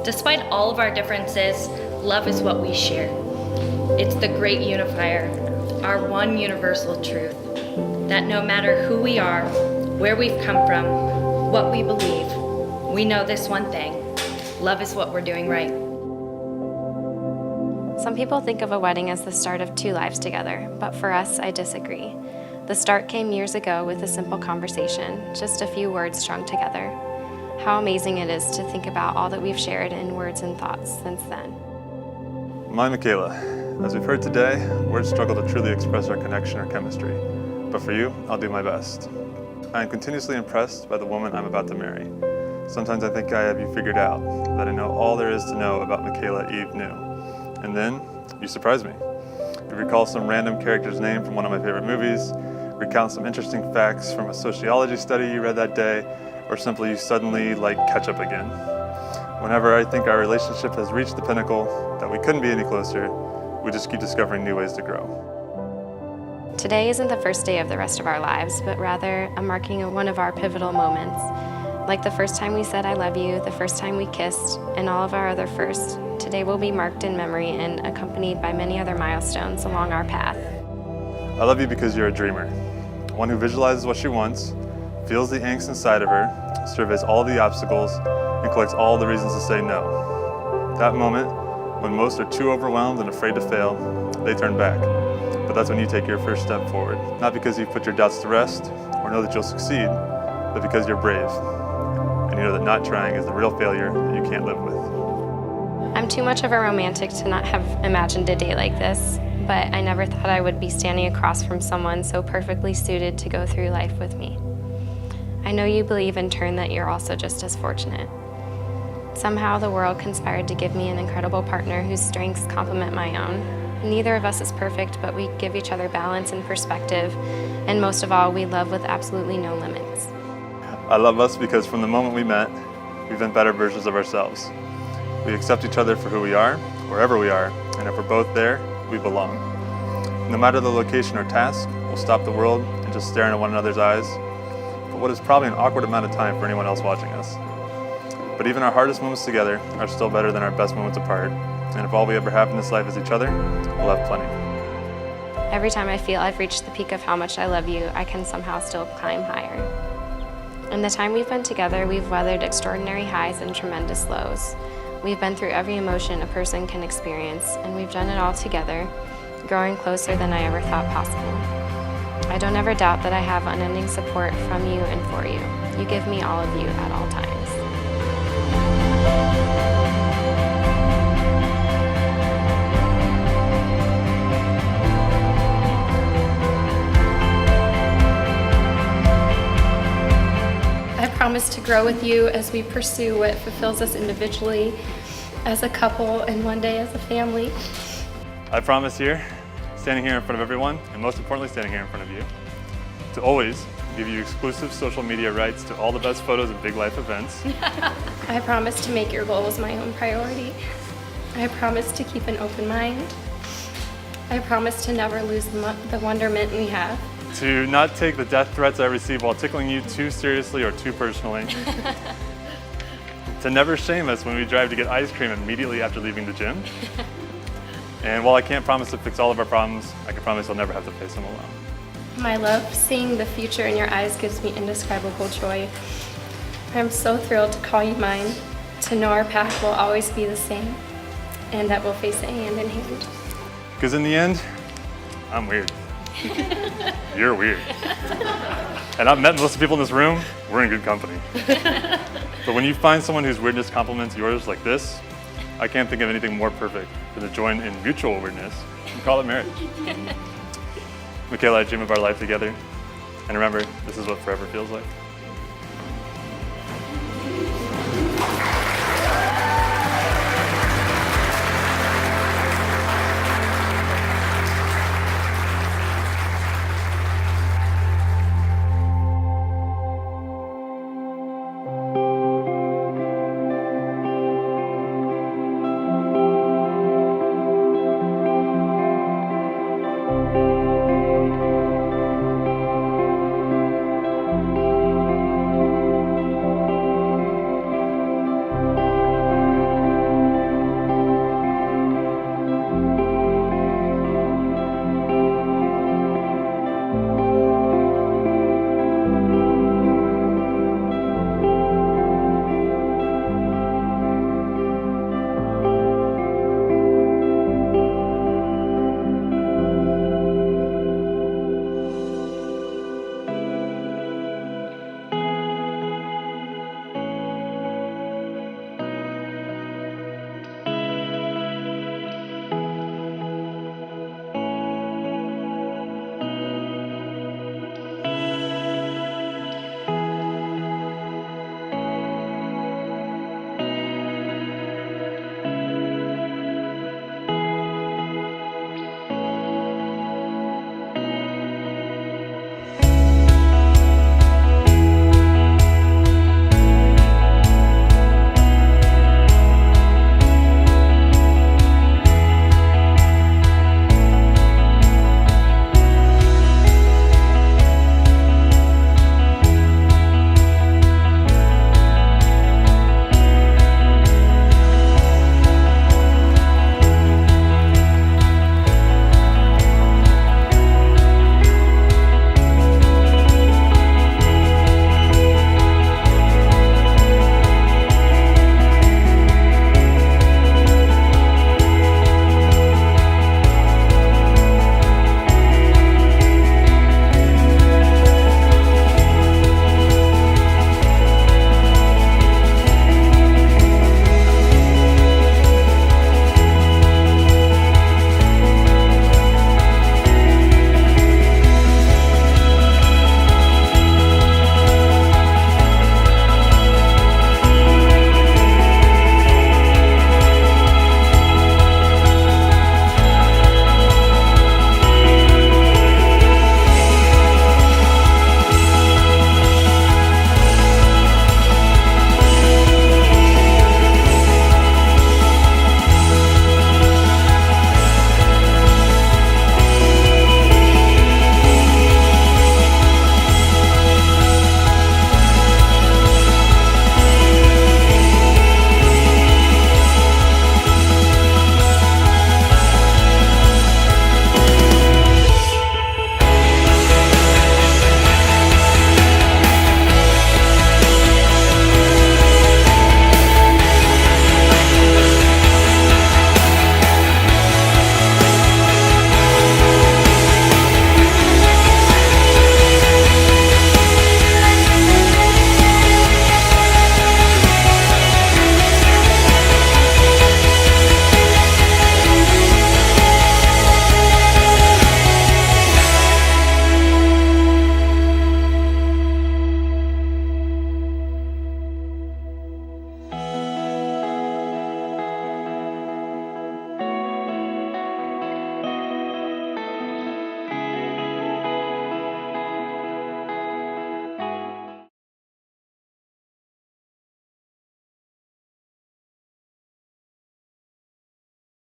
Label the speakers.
Speaker 1: Despite all of our differences, love is what we share. It's the great unifier, our one universal truth, that no matter who we are, where we've come from, what we believe, we know this one thing: love is what we're doing right.
Speaker 2: Some people think of a wedding as the start of two lives together, but for us, I disagree. The start came years ago with a simple conversation, just a few words strung together. How amazing it is to think about all that we've shared in words and thoughts since then.
Speaker 3: My Michaela, as we've heard today, words struggle to truly express our connection or chemistry. But for you, I'll do my best. I am continuously impressed by the woman I'm about to marry. Sometimes I think I have you figured out, that I know all there is to know about Michaela Eve Neu. And then, you surprise me. You recall some random character's name from one of my favorite movies, recount some interesting facts from a sociology study you read that day, or simply you suddenly like ketchup again. Whenever I think our relationship has reached the pinnacle, that we couldn't be any closer, we just keep discovering new ways to grow.
Speaker 2: Today isn't the first day of the rest of our lives, but rather a marking of one of our pivotal moments. Like the first time we said I love you, the first time we kissed, and all of our other firsts, today will be marked in memory and accompanied by many other milestones along our path.
Speaker 3: I love you because you're a dreamer, one who visualizes what she wants, feels the angst inside of her, surveys all the obstacles, and collects all the reasons to say no. That moment, when most are too overwhelmed and afraid to fail, they turn back. But that's when you take your first step forward. Not because you've put your doubts to rest, or know that you'll succeed, but because you're brave. And you know that not trying is the real failure that you can't live with.
Speaker 2: I'm too much of a romantic to not have imagined a day like this, but I never thought I would be standing across from someone so perfectly suited to go through life with me. I know you believe in turn that you're also just as fortunate. Somehow the world conspired to give me an incredible partner whose strengths complement my own. Neither of us is perfect, but we give each other balance and perspective, and most of all, we love with absolutely no limits.
Speaker 3: I love us because from the moment we met, we've been better versions of ourselves. We accept each other for who we are, wherever we are, and if we're both there, we belong. No matter the location or task, we'll stop the world and just stare into one another's eyes for what is probably an awkward amount of time for anyone else watching us. But even our hardest moments together are still better than our best moments apart, and if all we ever have in this life is each other, we'll have plenty.
Speaker 2: Every time I feel I've reached the peak of how much I love you, I can somehow still climb higher. In the time we've been together, we've weathered extraordinary highs and tremendous lows. We've been through every emotion a person can experience, and we've done it all together, growing closer than I ever thought possible. I don't ever doubt that I have unending support from you and for you. You give me all of you at all times.
Speaker 4: I promise to grow with you as we pursue what fulfills us individually, as a couple, and one day as a family.
Speaker 3: I promise here, standing here in front of everyone, and most importantly, standing here in front of you, to always give you exclusive social media rights to all the best photos of big life events.
Speaker 4: I promise to make your goals my own priority. I promise to keep an open mind. I promise to never lose the wonderment we have.
Speaker 3: To not take the death threats I receive while tickling you too seriously or too personally. To never shame us when we drive to get ice cream immediately after leaving the gym. And while I can't promise to fix all of our problems, I can promise you'll never have to face them alone.
Speaker 4: My love, seeing the future in your eyes gives me indescribable joy. I'm so thrilled to call you mine, to know our path will always be the same, and that we'll face it hand in hand.
Speaker 3: Because in the end, I'm weird. You're weird. And I've met most of the people in this room, we're in good company. But when you find someone whose weirdness complements yours like this, I can't think of anything more perfect than to join in mutual weirdness and call it marriage. Michaela, I dream of our life together. And remember, this is what forever feels like.